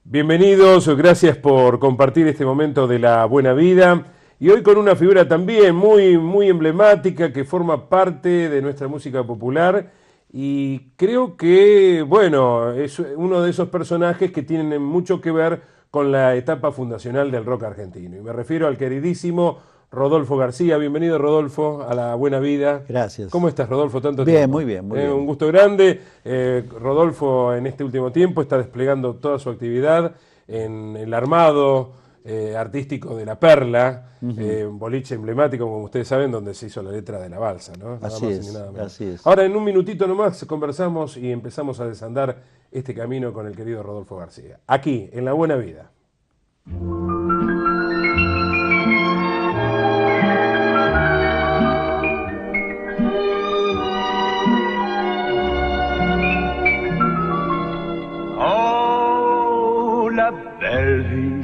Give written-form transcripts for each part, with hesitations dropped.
Bienvenidos, gracias por compartir este momento de la buena vida. Y hoy con una figura también muy emblemática que forma parte de nuestra música popular y creo que, bueno, es uno de esos personajes que tienen mucho que ver con la etapa fundacional del rock argentino. Y me refiero al queridísimo Rodolfo García. Bienvenido, Rodolfo, a la buena vida. Gracias. ¿Cómo estás, Rodolfo? Tanto bien, tiempo. Muy bien. Un gusto grande. Rodolfo en este último tiempo está desplegando toda su actividad en el armado artístico de La Perla, un boliche emblemático, como ustedes saben, donde se hizo la letra de la balsa, ¿no? Así es. Ahora, en un minutito nomás, conversamos y empezamos a desandar este camino con el querido Rodolfo García. Aquí, en La Buena Vida. Oh, la Belleville.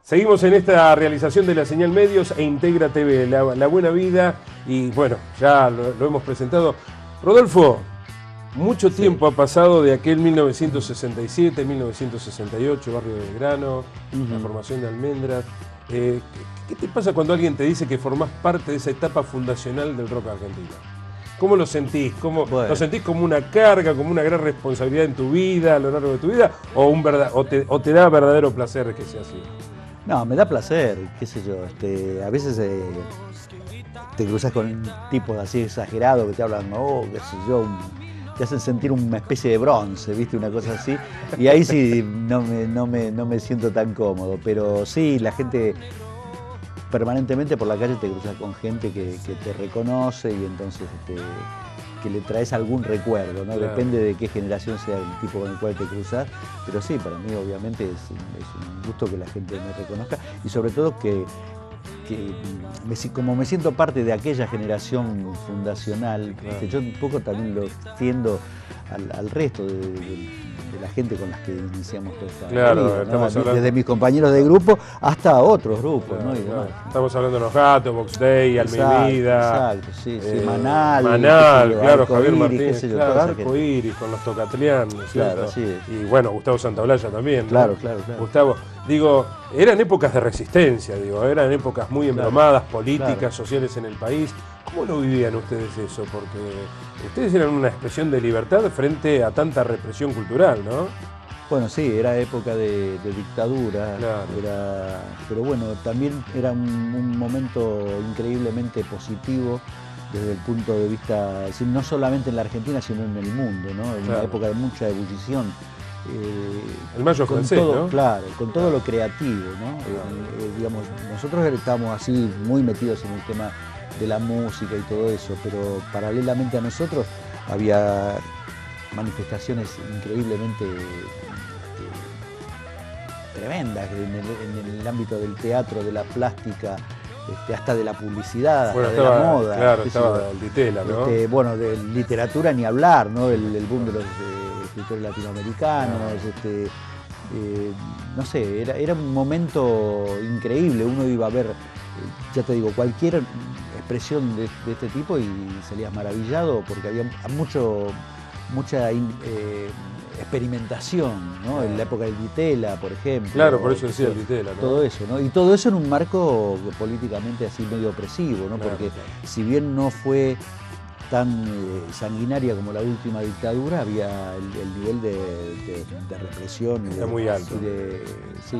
Seguimos en esta realización de la Señal Medios e Integra TV, la Buena Vida, y bueno, ya lo hemos presentado. Rodolfo, mucho tiempo ha pasado de aquel 1967, 1968, Barrio Belgrano, la formación de Almendras. ¿Qué te pasa cuando alguien te dice que formás parte de esa etapa fundacional del rock argentino? ¿Cómo lo sentís? ¿Lo sentís como una carga, como una gran responsabilidad en tu vida, a lo largo de tu vida, o te da verdadero placer que sea así? No, me da placer, qué sé yo. A veces te cruzas con tipos así exagerados que te hablan, qué sé yo, te hacen sentir una especie de bronce, ¿viste? Una cosa así. Y ahí sí no me siento tan cómodo. Pero sí, la gente permanentemente por la calle te cruzas con gente que te reconoce y entonces que le traes algún recuerdo, ¿no? Claro. Depende de qué generación sea el tipo con el cual te cruzas, pero sí, para mí obviamente es un gusto que la gente me reconozca y sobre todo como me siento parte de aquella generación fundacional, claro. Yo un poco también lo extiendo al resto de la gente con las que iniciamos toda esta vida, ¿no? Desde mis compañeros de grupo hasta otros grupos, claro, ¿no? Y claro. Estamos hablando de Los Gatos, Box Day, Alma y Vida. Exacto, sí, Manal, claro, Javier Martínez, claro, Arco Iris, con los Tocatlián, ¿no es cierto? Claro, así es. Y bueno, Gustavo Santaolalla también, ¿no? Claro. Gustavo, digo, eran épocas de resistencia, eran épocas muy embromadas, políticas, sociales en el país. ¿Cómo lo vivían ustedes eso? Porque ustedes eran una expresión de libertad frente a tanta represión cultural, ¿no? Bueno, sí, era época de dictadura, claro. Pero bueno, también era un momento increíblemente positivo desde el punto de vista, no solamente en la Argentina, sino en el mundo, ¿no? En una época de mucha ebullición. El mayo francés, ¿no? Claro, con todo lo creativo, ¿no? Digamos, nosotros estábamos así muy metidos en el tema de la música y todo eso, pero paralelamente a nosotros había manifestaciones increíblemente tremendas en el ámbito del teatro, de la plástica, hasta de la publicidad, bueno, hasta de la moda. Claro, estaba el Ditela, ¿no? Bueno, de literatura ni hablar, ¿no? El boom de los escritores latinoamericanos, no sé, era un momento increíble. Uno iba a ver, ya te digo, cualquier expresión de este tipo y salías maravillado porque había experimentación, ¿no? En la época del Vitela, por ejemplo. Claro, por eso decía el Vitela, ¿no? Todo eso, ¿no? Y todo eso en un marco políticamente así medio opresivo, ¿no? Claro, Porque claro. si bien no fue tan sanguinaria como la última dictadura, había el nivel de represión Está muy alto. y de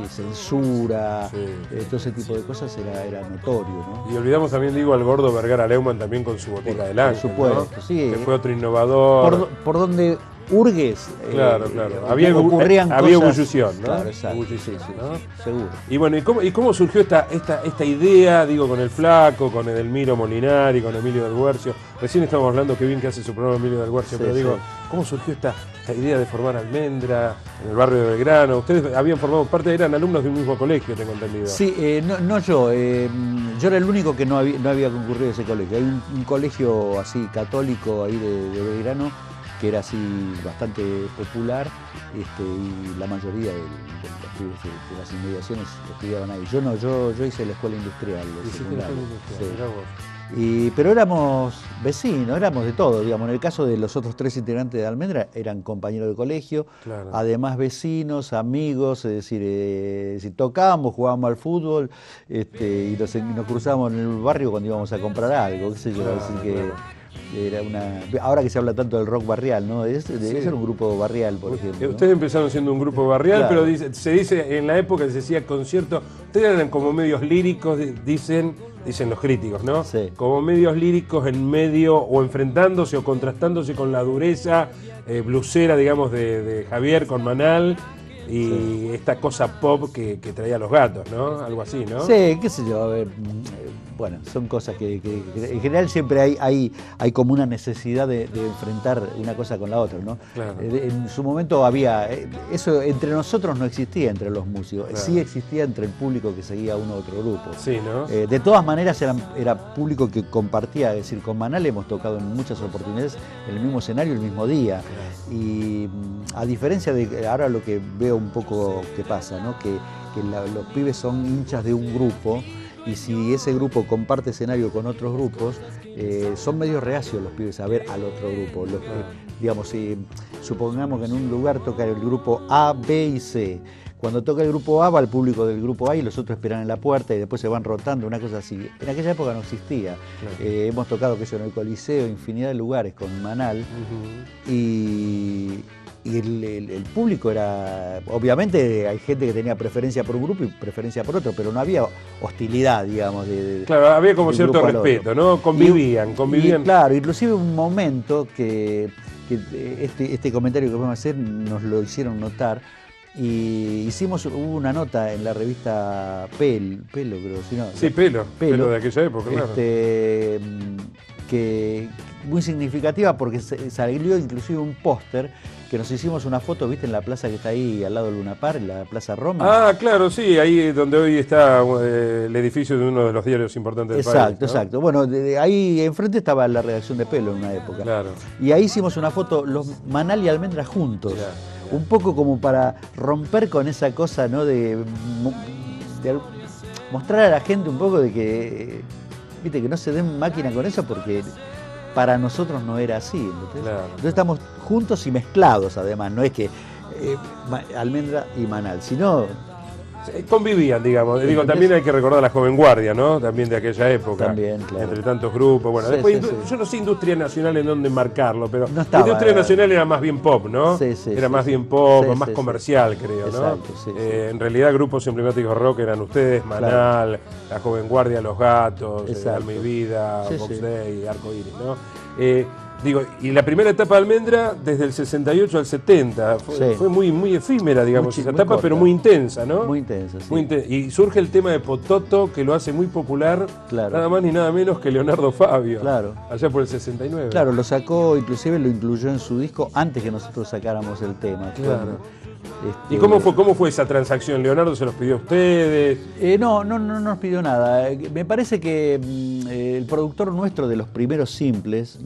censura, Sí. todo ese tipo de cosas era notorio, ¿no? Y olvidamos también, digo, al gordo Vergara Leumann también con su botica del ángel, supuesto, ¿no? sí. Que fue otro innovador. Por donde hurgues, Claro. Había ocurrían ebullición, ¿no? Claro, exacto. Ebullición, Sí, ¿no? seguro. Y bueno, ¿y cómo surgió esta idea, digo, con el Flaco, con Edelmiro Molinari, con Emilio del Guercio? Recién estábamos hablando qué bien que hace su programa Emilio del Guercio, Sí, pero digo, sí. ¿cómo surgió esta idea de formar Almendra en el barrio de Belgrano? Ustedes habían formado parte, eran alumnos de un mismo colegio, tengo entendido. Sí, no yo. Yo era el único que no había concurrido a ese colegio. Hay un colegio así católico ahí de Belgrano que era así bastante popular, y la mayoría de los pibes de las inmediaciones estudiaban ahí. Yo no, yo hice la escuela industrial. Hiciste la escuela industrial, Sí. mirá vos. Pero éramos vecinos, éramos de todo, digamos. En el caso de los otros 3 integrantes de Almendra, eran compañeros de colegio, Claro. además vecinos, amigos, es decir, si tocábamos, jugábamos al fútbol, y nos cruzábamos en el barrio cuando íbamos a comprar algo, qué sé yo, Claro, así que claro. era ahora que se habla tanto del rock barrial, ¿no? Debe Sí. ser un grupo barrial, por ejemplo, ¿no? Ustedes empezaron siendo un grupo barrial, Claro. pero se dice, en la época se decía concierto, ustedes eran como medios líricos, dicen los críticos, ¿no? Sí. Como medios líricos en medio, o enfrentándose o contrastándose con la dureza blusera, digamos, de Javier con Manal, y esta cosa pop que traía Los Gatos, ¿no? Algo así, ¿no? Sí, qué sé yo, bueno, son cosas que en general siempre hay como una necesidad de enfrentar una cosa con la otra, ¿no? Claro. En su momento había, eso entre nosotros no existía entre los músicos, Claro. sí existía entre el público que seguía uno u otro grupo. Sí, ¿no? De todas maneras era público que compartía, es decir, con Manal hemos tocado en muchas oportunidades en el mismo escenario el mismo día. Claro. Y a diferencia de ahora lo que veo un poco que pasa, ¿no? Que los pibes son hinchas de un grupo, y si ese grupo comparte escenario con otros grupos, son medio reacios los pibes a ver al otro grupo. Digamos, si supongamos que en un lugar toca el grupo A, B y C. Cuando toca el grupo A va el público del grupo A y los otros esperan en la puerta y después se van rotando, una cosa así. En aquella época no existía. Claro. Hemos tocado, qué sé yo, en el Coliseo, infinidad de lugares con Manal. Ujú. Y el público era, obviamente hay gente que tenía preferencia por un grupo y preferencia por otro, pero no había hostilidad, digamos. Claro, había como de un cierto grupo al respeto, otro. ¿no? Convivían. Y claro, inclusive un momento que este comentario que vamos a hacer nos lo hicieron notar, y hubo una nota en la revista Pelo, creo, si no. Sí, Pelo de aquella época, claro. Que muy significativa porque salió inclusive un póster que nos hicimos una foto, ¿viste? En la plaza que está ahí al lado de Luna Park, en la Plaza Roma. Ah, claro, sí, ahí donde hoy está el edificio de uno de los diarios importantes del país, ¿no? Exacto. Bueno, ahí enfrente estaba la redacción de Pelo en una época. Claro. Y ahí hicimos una foto, los Manal y Almendra juntos. Ya. Un poco como para romper con esa cosa, ¿no? De mostrar a la gente un poco de que, viste, que no se den máquina con eso, porque para nosotros no era así. Claro. Entonces estamos juntos y mezclados, además, no es que Almendra y Manal, sino Convivían, digamos. Digo, ¿Entendés? también hay que recordar a la Joven Guardia, ¿no? También de aquella época. También, claro. Entre tantos grupos. Bueno, Sí, después, sí, sí. yo no sé Industria Nacional en dónde marcarlo, pero No estaba, la Industria Nacional era más bien pop, ¿no? Sí, sí, era sí, más sí. bien pop, Sí, más sí, comercial, sí. creo, ¿no? Exacto, sí, sí. En realidad, grupos emblemáticos rock eran ustedes, Manal, la Joven Guardia, Los Gatos, Exacto. Alma y Vida, Sí, Box sí. Day, Arco Iris, ¿no? Digo, y la primera etapa de Almendra, desde el 68 al 70, Sí. fue muy efímera, digamos, esa Muy etapa, corta. pero muy intensa, ¿no? Muy intensa, sí. Y surge el tema de Pototo, que lo hace muy popular, Claro. nada más ni nada menos que Leonardo Fabio, Claro. allá por el 69. Claro, lo sacó, inclusive lo incluyó en su disco antes que nosotros sacáramos el tema. Claro. ¿Y cómo fue esa transacción? ¿Leonardo se los pidió a ustedes? No nos pidió nada. Me parece que el productor nuestro de los primeros simples,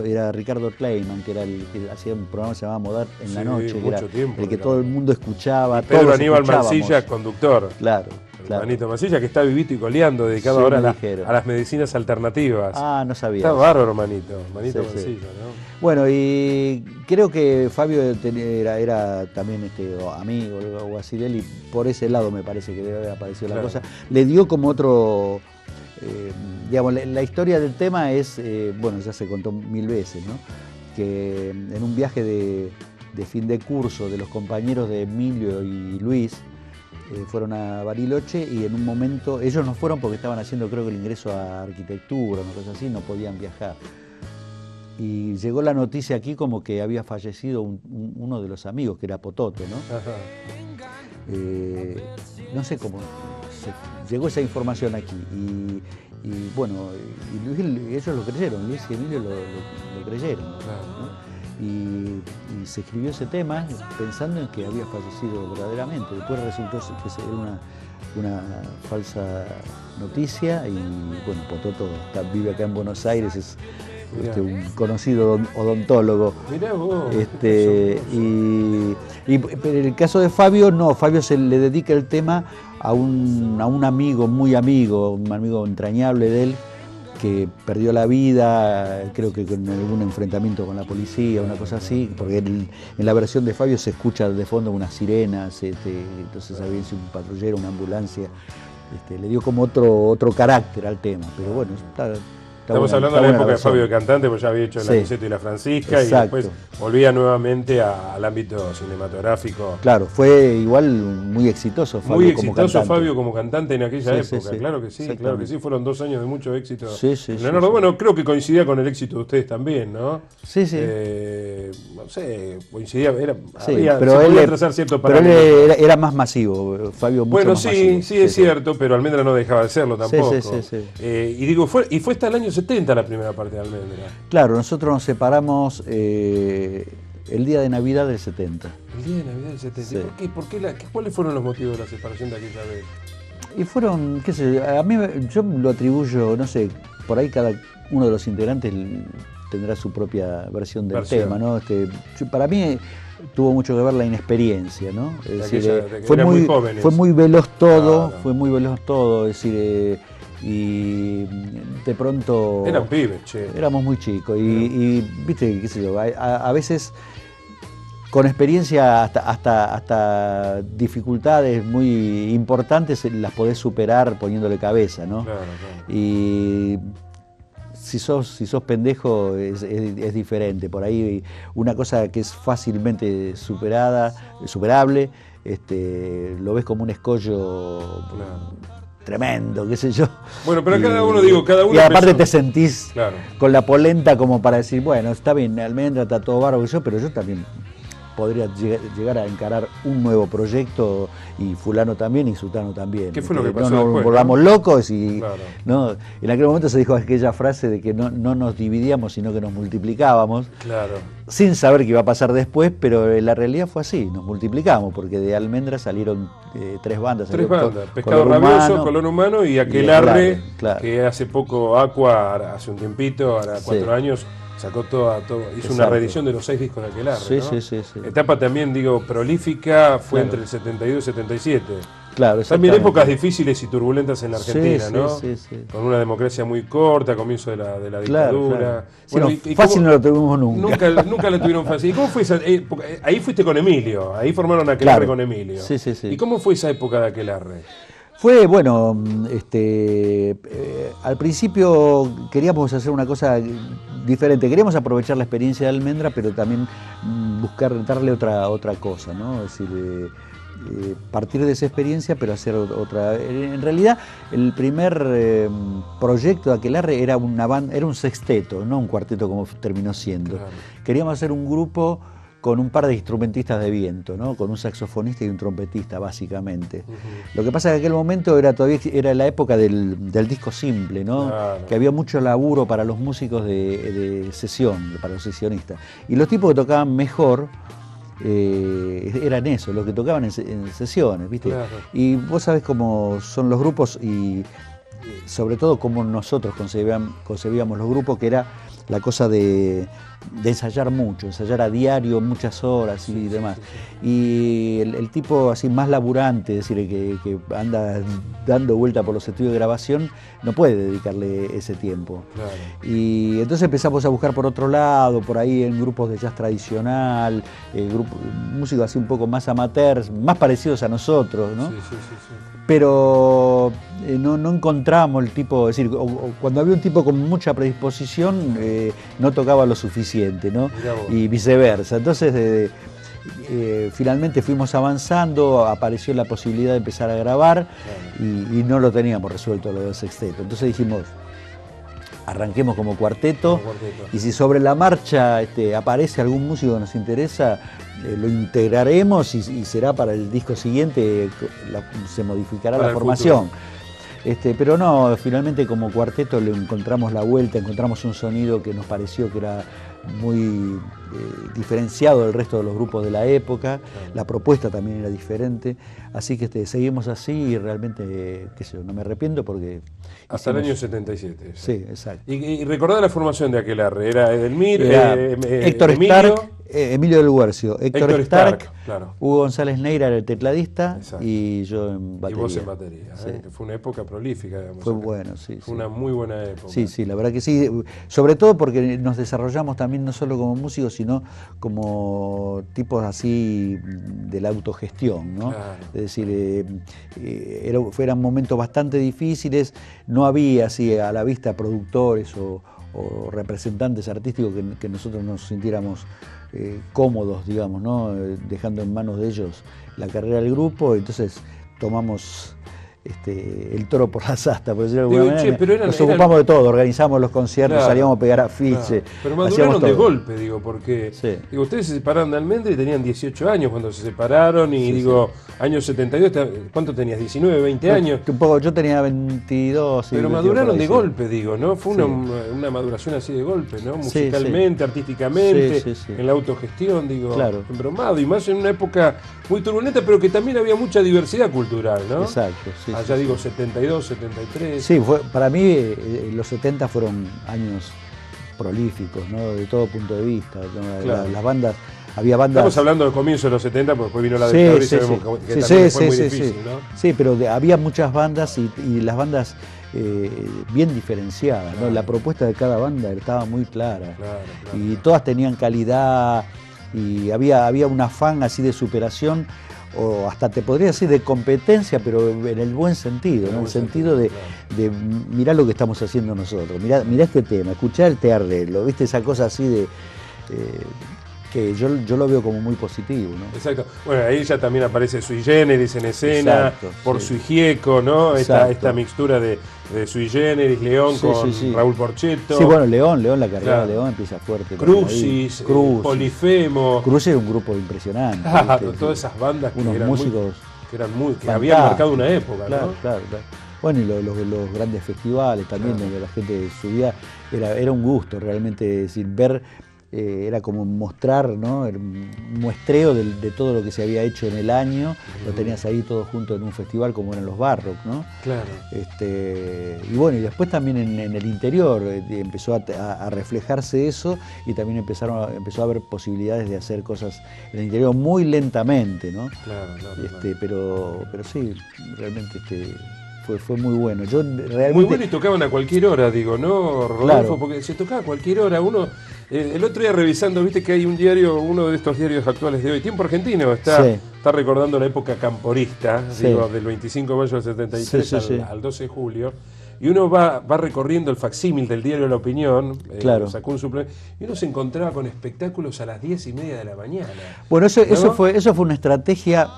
era Ricardo Kleiman, que era el que hacía un programa que se llamaba Modar en la Sí, Noche, que mucho era tiempo, el que Ricardo. todo el mundo escuchaba. Pedro todos Aníbal escuchábamos. Mancilla, conductor. Claro. Claro. Manito Masilla, que está vivito y coleando, dedicado Sí, ahora me a dijeron. las medicinas alternativas. Ah, no sabía. Está eso. bárbaro, Manito Sí, Masilla, sí. ¿no? Bueno, y creo que Fabio era también amigo o algo así de él, y por ese lado me parece que debe haber aparecido la Claro. cosa. Le dio como otro, digamos, la historia del tema es, bueno, ya se contó 1000 veces, ¿no? Que en un viaje de fin de curso de los compañeros de Emilio y Luis, fueron a Bariloche y en un momento, ellos no fueron porque estaban haciendo creo que el ingreso a arquitectura, una cosa así, no podían viajar. Y llegó la noticia aquí como que había fallecido uno de los amigos, que era Pototo, ¿no? Ajá. No sé cómo llegó esa información aquí. Y bueno, ellos lo creyeron, Luis y Emilio lo creyeron, ¿no? Y se escribió ese tema pensando en que había fallecido verdaderamente. Después resultó que era una falsa noticia y bueno, Pototo vive acá en Buenos Aires, es un conocido odontólogo. Mirá vos. Pero en el caso de Fabio, no, Fabio se le dedica el tema a un amigo, muy amigo, un amigo entrañable de él, que perdió la vida, creo que con algún enfrentamiento con la policía, una cosa así, porque en la versión de Fabio se escucha de fondo unas sirenas, entonces había sido un patrullero, una ambulancia, le dio como otro carácter al tema, pero bueno, Estamos hablando de la época de Fabio de cantante, porque ya había hecho El Aniceto y la Francisca, exacto. Y después volvía nuevamente al ámbito cinematográfico. Claro, fue igual muy exitoso Fabio Muy como exitoso cantante. Fabio como cantante en aquella Sí, época, sí, claro que sí, fueron 2 años de mucho éxito. Sí. Leonardo, bueno, creo que coincidía con el éxito de ustedes también, ¿no? Sí. No sé, coincidía, Sí, se podía trazar cierto parámetro. Pero él era más masivo, Fabio mucho Bueno, más masivo. sí, es cierto, pero Almendra no dejaba de serlo tampoco. Sí. Y digo, fue hasta el año 70 la primera parte de Almendra. Claro, nosotros nos separamos el día de Navidad del 70. El día de Navidad del 70. Sí. ¿Cuáles fueron los motivos de la separación de aquella vez? Y fueron, qué sé yo, a mí yo lo atribuyo, no sé, por ahí cada uno de los integrantes tendrá su propia versión del tema, ¿no? Para mí tuvo mucho que ver la inexperiencia, ¿no? Es decir, fue muy veloz todo, es decir, y de pronto eran pibes, che. Éramos muy chicos y viste, qué sé yo, a veces con experiencia hasta dificultades muy importantes las podés superar poniéndole cabeza, ¿no? Claro. Y si sos pendejo es diferente. Por ahí una cosa que es fácilmente superable, lo ves como un escollo tremendo, qué sé yo. Bueno, pero cada uno y aparte te sentís claro, con la polenta como para decir, bueno, está bien, Almendra está todo bárbaro, pero yo también podría llegar a encarar un nuevo proyecto y fulano también y sutano también. ¿Qué fue lo que pasó no después? Nos volvamos locos y claro. ¿no? En aquel momento se dijo aquella frase de que no nos dividíamos, sino que nos multiplicábamos. Claro. Sin saber qué iba a pasar después, pero la realidad fue así, nos multiplicamos, porque de Almendra salieron 3 bandas. Pescado Rabioso, Color Humano y Aquelarre, claro. Que hace poco Aqua, hace un tiempito, ahora 4 años, sacó todo, hizo una reedición de los 6 discos de Aquelarre, ¿no? Sí. Etapa también, prolífica, fue entre el 72 y 77. Claro, también épocas difíciles y turbulentas en la Argentina, ¿no? Sí. Con una democracia muy corta, comienzo de la dictadura. Claro. Bueno, fácil no lo tuvimos nunca. Nunca la tuvieron fácil. ¿Y cómo fue esa época? Ahí fuiste con Emilio, ahí formaron Aquelarre con Emilio. Sí. ¿Y cómo fue esa época de Aquelarre? Fue, bueno, al principio queríamos hacer una cosa diferente, queríamos aprovechar la experiencia de Almendra, pero también darle otra cosa, ¿no? Es decir, partir de esa experiencia, pero hacer otra. En realidad, el primer proyecto de Aquelarre era una banda, era un sexteto, no un cuarteto como terminó siendo. Claro. Queríamos hacer un grupo con un par de instrumentistas de viento, ¿no? Con un saxofonista y un trompetista, básicamente. Lo que pasa es que en aquel momento era la época del disco simple, ¿no? Claro. Que había mucho laburo para los músicos de sesión, para los sesionistas. Y los tipos que tocaban mejor eran eso, los que tocaban en sesiones, ¿viste? Claro. Y vos sabés cómo son los grupos y sobre todo cómo nosotros concebíamos los grupos, que era la cosa de ensayar mucho, ensayar a diario muchas horas y demás. Y el tipo así más laburante, es decir, que anda dando vuelta por los estudios de grabación, no puede dedicarle ese tiempo. Claro. Y entonces empezamos a buscar por otro lado, por ahí en grupos de jazz tradicional, músicos así un poco más amateurs, más parecidos a nosotros, ¿no? Sí. Pero no encontramos el tipo, es decir, o cuando había un tipo con mucha predisposición, no tocaba lo suficiente, ¿no? Y viceversa. Entonces, finalmente fuimos avanzando, apareció la posibilidad de empezar a grabar, y no lo teníamos resuelto lo del sexteto. Entonces dijimos, arranquemos como cuarteto, y si sobre la marcha aparece algún músico que nos interesa, lo integraremos y será para el disco siguiente, se modificará la formación. Pero no, finalmente como cuarteto le encontramos la vuelta, encontramos un sonido que nos pareció que era muy diferenciado del resto de los grupos de la época, la propuesta también era diferente, así que seguimos así y realmente, qué sé yo, no me arrepiento porque... Hasta el año 77. Sí, exacto. Y recordá la formación de Aquelarre, era Edelmir, Héctor Emilio, Stark, Emilio del Guercio, Héctor Stark, claro. Hugo González Neira era el tecladista, exacto, y yo en batería. Y vos en batería, sí, que fue una época prolífica, digamos. Fue bueno, sí. Fue una muy buena época. Sí, la verdad que sí, sobre todo porque nos desarrollamos también no solo como músicos, sino como tipos así de la autogestión, ¿no? Claro. Es decir, fueran momentos bastante difíciles, no había así a la vista productores o representantes artísticos que nosotros nos sintiéramos cómodos, digamos, ¿no? Dejando en manos de ellos la carrera del grupo, entonces tomamos el toro por las astas, por decirlo de alguna manera. Nos ocupamos de todo, organizamos los conciertos, claro, salíamos a pegar afiches. Claro. Pero maduraron de golpe, digo, porque ustedes se separaron de Almendra y tenían 18 años cuando se separaron, y año 72, ¿cuánto tenías? ¿19, 20 años? Un poco, yo tenía 22. Pero maduraron de golpe, digo, ¿no? Fue una maduración así de golpe, ¿no? Musicalmente, artísticamente, en la autogestión, digo, claro, embromado, y más en una época muy turbulenta, pero que también había mucha diversidad cultural, ¿no? Exacto, allá digo 72, 73. Sí, para mí los 70 fueron años prolíficos, ¿no? De todo punto de vista, ¿no? Claro. Las bandas, había bandas... Estamos hablando del comienzo de los 70, porque después vino la dictadura y sabemos que también fue muy difícil, ¿no? Sí, pero había muchas bandas y las bandas bien diferenciadas, ¿no? La propuesta de cada banda estaba muy clara, y todas tenían calidad, y había un afán así de superación, o hasta te podría decir de competencia, pero en el buen sentido, ¿no? En el sentido de mirá lo que estamos haciendo nosotros, mirá este tema, escuchá el tearrelo, ¿viste? Esa cosa así de... que yo lo veo como muy positivo, ¿no? Exacto. Bueno, ahí ya también aparece Sui Generis en escena, por Sui Gieco, ¿no? Esta mixtura de Sui Generis, León con Raúl Porchetto. Sí, bueno, León, la carrera de León empieza fuerte. Crucis, Polifemo. Crucis es un grupo impresionante. Todas esas bandas que unos eran músicos que habían marcado una época, claro, ¿no? Claro. Bueno, y los grandes festivales también, donde la gente subía, era un gusto realmente, sin ver... era como mostrar, ¿no? Un muestreo de todo lo que se había hecho en el año, lo tenías ahí todo junto en un festival como eran los Barrock, ¿no? Claro. Y bueno, y después también en el interior empezó a reflejarse eso, y también empezó a haber posibilidades de hacer cosas en el interior muy lentamente, ¿no? Claro. Pero sí, realmente fue muy bueno. Yo realmente... Muy bueno, y tocaban a cualquier hora, digo, ¿no, Rodolfo? Claro. Porque se tocaba a cualquier hora. Uno, el otro día revisando, viste que hay un diario, uno de estos diarios actuales de hoy, Tiempo Argentino, está recordando la época camporista, digo, del 25 de mayo del 73 al 12 de julio. Y uno va recorriendo el facsímil del diario La Opinión, sacó un suplemento, y uno se encontraba con espectáculos a las 10:30 de la mañana. Bueno, eso fue una estrategia,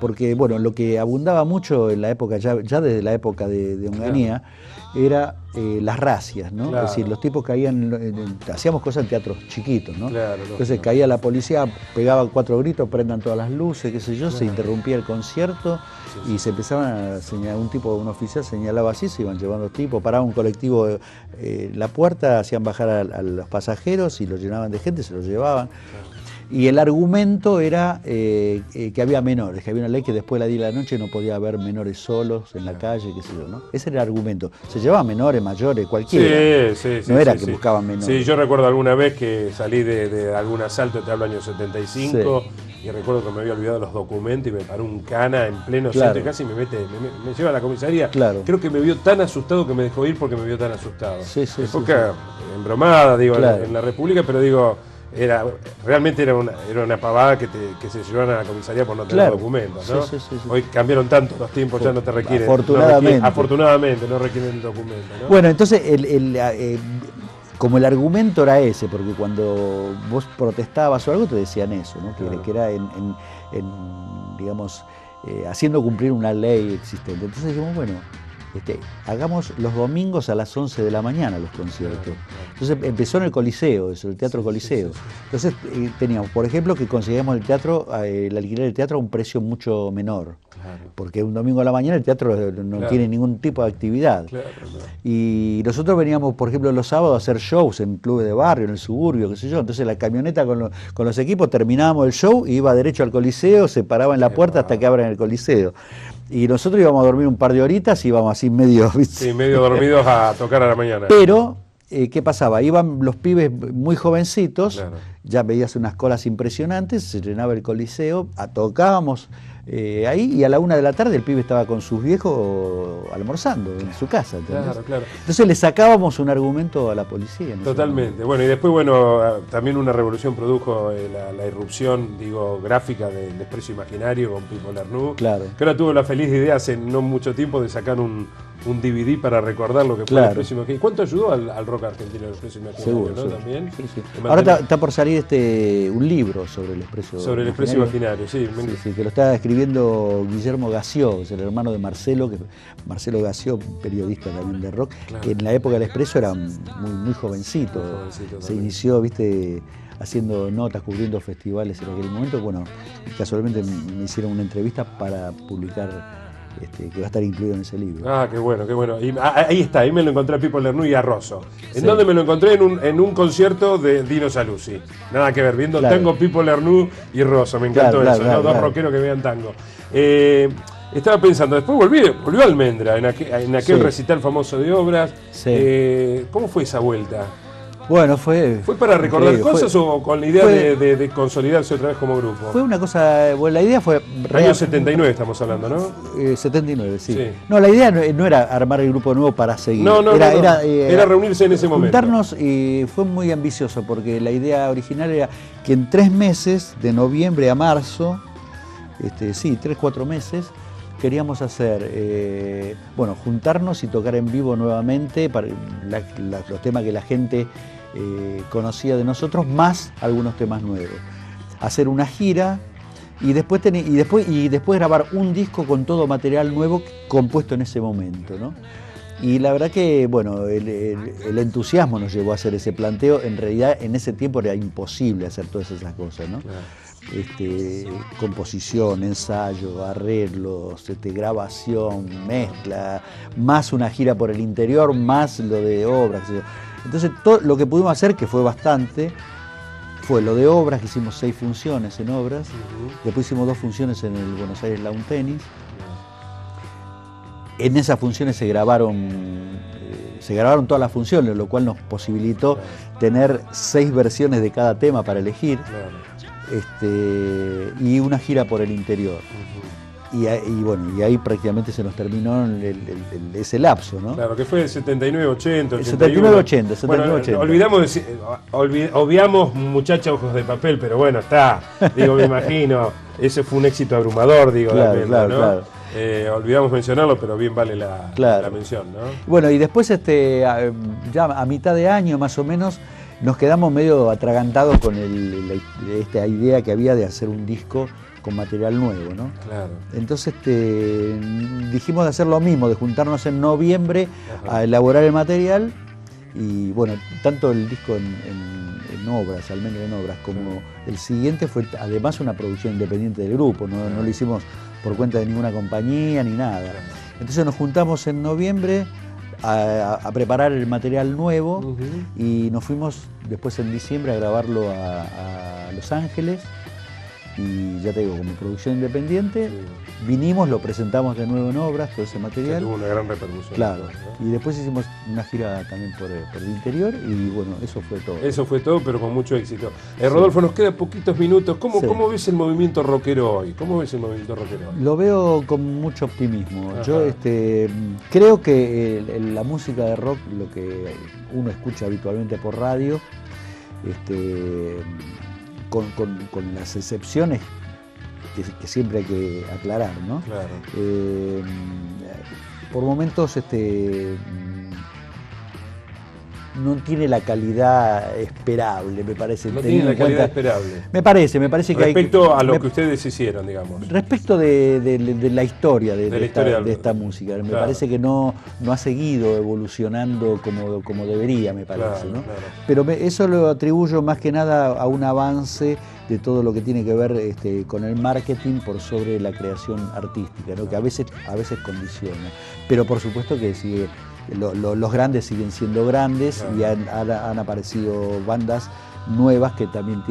porque bueno, lo que abundaba mucho en la época, ya desde la época de Onganía, era las racias, ¿no? Claro. Es decir, los tipos caían, hacíamos cosas en teatros chiquitos, ¿no? Claro, entonces caía la policía, pegaba 4 gritos, prendan todas las luces, qué sé yo, se interrumpía el concierto, y se empezaban a señalar, un oficial señalaba así, se iban llevando los tipos, paraba un colectivo en la puerta, hacían bajar a los pasajeros y los llenaban de gente, se los llevaban. Y el argumento era que había menores, que había una ley que después de las 10 de la noche no podía haber menores solos en la calle, qué sé yo, ¿no? Ese era el argumento. Se llevaban menores, mayores, cualquiera. Sí, no era sí, que sí. buscaban menores. Sí, yo recuerdo alguna vez que salí de algún asalto, te hablo año 75, y recuerdo que me había olvidado los documentos y me paró un cana en pleno centro y casi me lleva a la comisaría. Claro. Creo que me vio tan asustado que me dejó ir porque me vio tan asustado. Época embromada, digo, en la República, pero digo, realmente era una pavada que se llevaran a la comisaría por no tener documentos, ¿no? Sí. Hoy cambiaron tanto los tiempos, ya no te requieren. Afortunadamente. Afortunadamente no requieren documentos, ¿no? Bueno, entonces como el argumento era ese, porque cuando vos protestabas o algo te decían eso, ¿no? Que era digamos, haciendo cumplir una ley existente. Entonces dijimos, bueno, hagamos los domingos a las 11 de la mañana los conciertos. Entonces empezó en el Coliseo, eso, el Teatro Coliseo. Entonces teníamos, por ejemplo, que conseguíamos el alquiler del teatro a un precio mucho menor. Porque un domingo a la mañana el teatro no tiene ningún tipo de actividad. Y nosotros veníamos, por ejemplo, los sábados a hacer shows en clubes de barrio, en el suburbio, qué sé yo. Entonces la camioneta con los equipos, terminábamos el show y iba derecho al Coliseo, se paraba en la puerta hasta que abran el Coliseo. Y nosotros íbamos a dormir un par de horitas y íbamos así medio, ¿viste? Sí, medio dormidos a tocar a la mañana. Pero, ¿qué pasaba? Iban los pibes muy jovencitos, ya veías unas colas impresionantes, se llenaba el Coliseo, tocábamos ahí y a la 1 de la tarde el pibe estaba con sus viejos almorzando en su casa. Claro. Entonces le sacábamos un argumento a la policía. Totalmente. Bueno, y después, también una revolución produjo la irrupción, digo, gráfica del Expreso Imaginario con Pipo Lernoux. Claro. Que ahora tuvo la feliz idea hace no mucho tiempo de sacar un DVD para recordar lo que fue el Expreso Imaginario. ¿Cuánto ayudó al rock argentino el Expreso Imaginario? Seguro, ¿no? seguro. También. Sí. Ahora está por salir un libro sobre el Expreso Sobre el Expreso Imaginario, sí. Que lo está escribiendo Guillermo Gació, es el hermano de Marcelo, Marcelo Gació, periodista también de rock, que en la época del Expreso era muy jovencito. Se inició, viste, haciendo notas, cubriendo festivales en aquel momento. Bueno, casualmente me hicieron una entrevista para publicar, que va a estar incluido en ese libro. Ah, qué bueno, qué bueno. Y ahí está, ahí me lo encontré a Pipo Lernoux y a Rosso. ¿En dónde me lo encontré? En un concierto de Dino Saluzzi. Nada que ver, viendo tango Pipo Lernoux y Rosso. Me encantó eso, ¿no? Dos rockeros que vean tango. Estaba pensando, después volvió Almendra en aquel recital famoso de obras. ¿Cómo fue esa vuelta? Bueno, ¿Fue para recordar cosas o con la idea de consolidarse otra vez como grupo? Fue una cosa, bueno, la idea fue... Año 79 estamos hablando, ¿no? 79, sí. No, la idea no era armar el grupo nuevo para seguir. Era reunirse en ese momento. Juntarnos, y fue muy ambicioso porque la idea original era que en 3 meses, de noviembre a marzo, 3-4 meses, queríamos hacer, juntarnos y tocar en vivo nuevamente para los temas que la gente conocía de nosotros, más algunos temas nuevos. Hacer una gira y después grabar un disco con todo material nuevo compuesto en ese momento, ¿no? Y la verdad que, bueno, el entusiasmo nos llevó a hacer ese planteo. En realidad, en ese tiempo era imposible hacer todas esas cosas, ¿no? Composición, ensayo, arreglos, grabación, mezcla, más una gira por el interior, más lo de obras. Entonces, todo lo que pudimos hacer, que fue bastante, fue lo de obras, que hicimos 6 funciones en obras, después hicimos 2 funciones en el Buenos Aires Lawn Tennis. En esas funciones se grabaron todas las funciones, lo cual nos posibilitó tener 6 versiones de cada tema para elegir. Y una gira por el interior. Y ahí prácticamente se nos terminó ese lapso, ¿no? Claro, que fue el 79-80, el 79-80. Bueno, obviamos Muchacha Ojos de Papel, pero bueno, me imagino, ese fue un éxito abrumador, ¿no? Olvidamos mencionarlo, pero bien vale la mención, ¿no? Bueno, y después ya a mitad de año más o menos nos quedamos medio atragantados con esta idea que había de hacer un disco con material nuevo, ¿no? Claro. Entonces dijimos de hacer lo mismo, de juntarnos en noviembre a elaborar el material. Y bueno, tanto el disco en obras, Almendra en obras, como el siguiente fue además una producción independiente del grupo, no lo hicimos por cuenta de ninguna compañía ni nada. Entonces nos juntamos en noviembre a preparar el material nuevo y nos fuimos después en diciembre a grabarlo a Los Ángeles. Y ya te digo, como producción independiente, vinimos, lo presentamos de nuevo en obras, todo ese material. Tuvo una gran repercusión. Claro, ¿no? Y después hicimos una gira también por el interior y bueno, eso fue todo. Eso fue todo, pero con mucho éxito. Rodolfo, nos quedan poquitos minutos. ¿Cómo ves el movimiento rockero hoy? ¿Cómo ves el movimiento rockero hoy? Lo veo con mucho optimismo. Ajá. Yo creo que la música de rock, lo que uno escucha habitualmente por radio, con las excepciones que siempre hay que aclarar, ¿no? Claro. Por momentos no tiene la calidad esperable, me parece. No tiene la calidad esperable. Me parece que respecto a lo que ustedes hicieron, digamos. Respecto de la historia de esta música. Me claro. parece que no ha seguido evolucionando como debería, me parece. Claro, ¿no? claro. Pero eso lo atribuyo más que nada a un avance de todo lo que tiene que ver con el marketing por sobre la creación artística, ¿no? Que a veces condiciona. Pero por supuesto que sigue. Los grandes siguen siendo grandes, claro. Y han aparecido bandas nuevas que también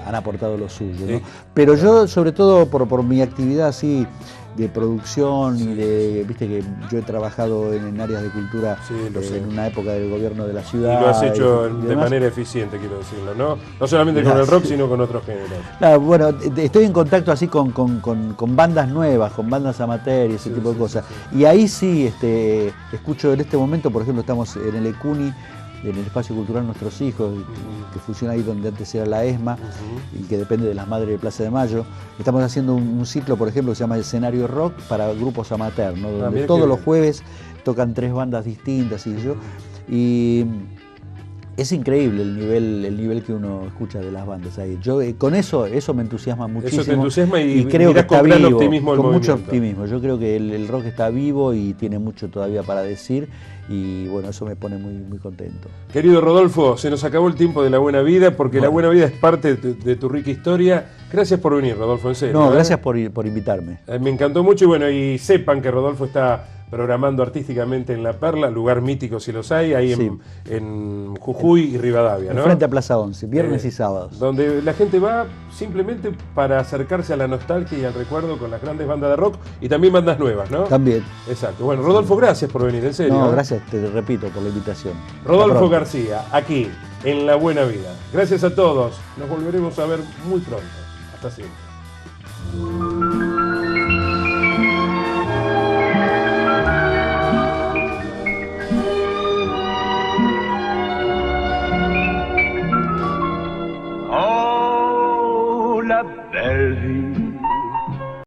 han aportado lo suyo, ¿no? Sí. Pero yo, sobre todo por mi actividad así de producción y viste que yo he trabajado en áreas de cultura en una época del gobierno de la ciudad. Y lo has hecho de manera eficiente, quiero decirlo, ¿no? No solamente con el rock, sino con otros géneros. Claro, bueno, estoy en contacto así con bandas nuevas, con bandas amateur y ese tipo de cosas. Sí. Y ahí sí escucho en este momento, por ejemplo, estamos en el ECUNI, en el Espacio Cultural Nuestros Hijos, que funciona ahí donde antes era la ESMA, y que depende de las Madres de Plaza de Mayo. Estamos haciendo un ciclo, por ejemplo, que se llama Escenario Rock para grupos amateur, ¿no? Donde todos los jueves tocan 3 bandas distintas y es increíble el nivel que uno escucha de las bandas ahí. Yo con eso me entusiasma muchísimo. Eso te entusiasma y creo que está vivo, con mucho movimiento. optimismo. Yo creo que el rock está vivo y tiene mucho todavía para decir. Y bueno, eso me pone muy, muy contento. Querido Rodolfo, se nos acabó el tiempo de La Buena Vida, porque La Buena Vida es parte de tu rica historia. Gracias por venir, Rodolfo, en serio. No, gracias por invitarme. Me encantó mucho y bueno, y sepan que Rodolfo está programando artísticamente en La Perla, lugar mítico si los hay, ahí en Jujuy y Rivadavia, ¿no? Frente a Plaza 11, viernes y sábados. Donde la gente va simplemente para acercarse a la nostalgia y al recuerdo con las grandes bandas de rock y también bandas nuevas, ¿no? También. Exacto. Bueno, Rodolfo, gracias por venir, en serio. No, gracias, te repito, por la invitación. Rodolfo García, aquí, en La Buena Vida. Gracias a todos. Nos volveremos a ver muy pronto. Hasta siempre. La belle vie